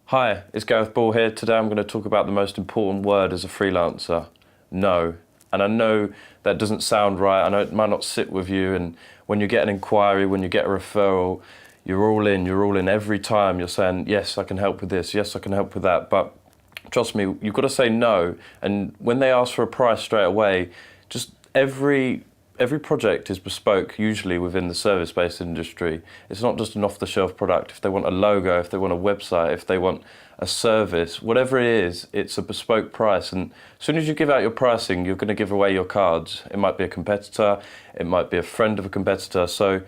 Hi, it's Gareth here. Today I'm going to talk about the most important word as a freelancer, no. And I know that doesn't sound right, I know it might not sit with you, and when you get an inquiry, when you get a referral, you're all in every time. You're saying, yes, I can help with this, yes, I can help with that, but trust me, you've got to say no. And when they ask for a price straight away, just every project is bespoke, usually within the service-based industry. It's not just an off-the-shelf product. If they want a logo, if they want a website, if they want a service, whatever it is, it's a bespoke price. And as soon as you give out your pricing, you're going to give away your cards. It might be a competitor, it might be a friend of a competitor. So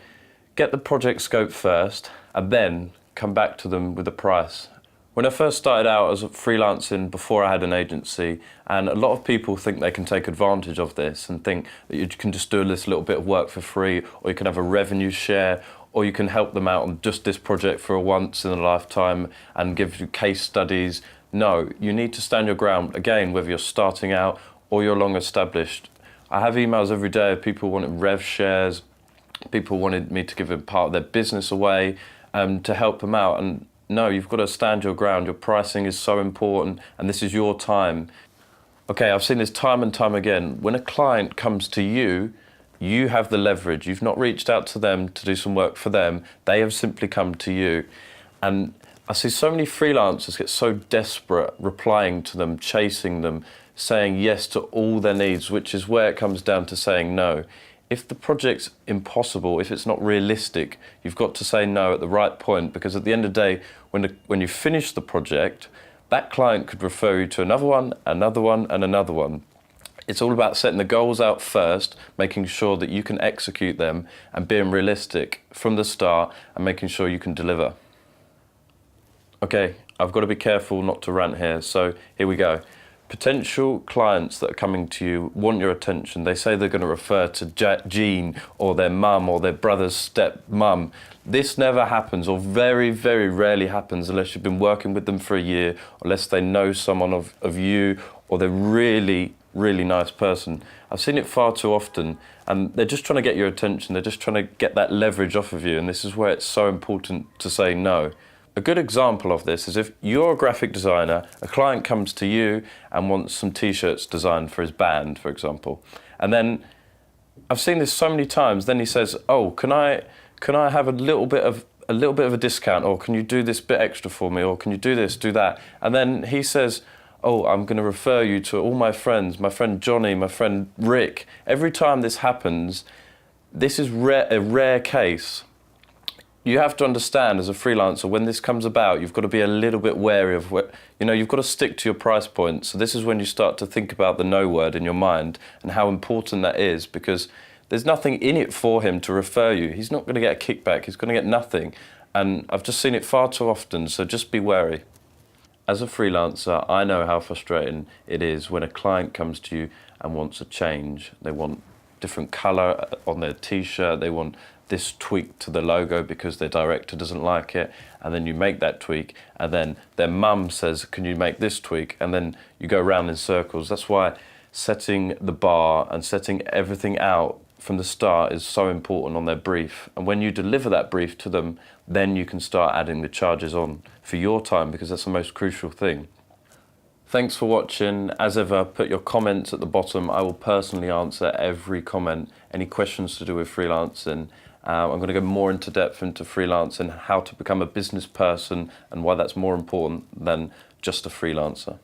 get the project scope first, and then come back to them with the price. When I first started out as freelancing before I had an agency, and a lot of people think they can take advantage of this and think that you can just do this little bit of work for free, or you can have a revenue share, or you can help them out on just this project for a once in a lifetime and give you case studies. No, you need to stand your ground, again, whether you're starting out or you're long established. I have emails every day of people wanting rev shares, people wanted me to give a part of their business away to help them out. And no, you've got to stand your ground. Your pricing is so important, and this is your time. Okay, I've seen this time and time again. When a client comes to you, you have the leverage. You've not reached out to them to do some work for them. They have simply come to you. And I see so many freelancers get so desperate replying to them, chasing them, saying yes to all their needs, which is where it comes down to saying no. If the project's impossible, if it's not realistic, you've got to say no at the right point, because at the end of the day, when you finish the project, that client could refer you to another one, and another one. It's all about setting the goals out first, making sure that you can execute them, and being realistic from the start, and making sure you can deliver. Okay, I've got to be careful not to rant here, so here we go. Potential clients that are coming to you want your attention. They say they're going to refer to Jean or their mum or their brother's step-mum. This never happens, or very, very rarely happens, unless you've been working with them for a year, unless they know someone of you, or they're really, really nice person. I've seen it far too often, and they're just trying to get your attention. They're just trying to get that leverage off of you, and this is where it's so important to say no. A good example of this is if you're a graphic designer, a client comes to you and wants some t-shirts designed for his band, for example. And then, I've seen this so many times, then he says, oh, can I have a little bit of a discount, or can you do this bit extra for me, or can you do this, do that? And then he says, oh, I'm going to refer you to all my friends, my friend Johnny, my friend Rick. Every time this happens, this is a rare case. You have to understand as a freelancer, when this comes about, you've got to be a little bit wary of what, you've got to stick to your price point. So this is when you start to think about the no word in your mind and how important that is, because there's nothing in it for him to refer you. He's not going to get a kickback, he's going to get nothing. And I've just seen it far too often, so just be wary. As a freelancer, I know how frustrating it is when a client comes to you and wants a change. They want different colour on their t-shirt, they want this tweak to the logo because their director doesn't like it, and then you make that tweak, and then their mum says, can you make this tweak? And then you go around in circles. That's why setting the bar and setting everything out from the start is so important on their brief. And when you deliver that brief to them, then you can start adding the charges on for your time, because that's the most crucial thing. Thanks for watching. As ever, put your comments at the bottom. I will personally answer every comment. Any questions to do with freelancing. I'm going to go more into depth into freelancing, how to become a business person, and why that's more important than just a freelancer.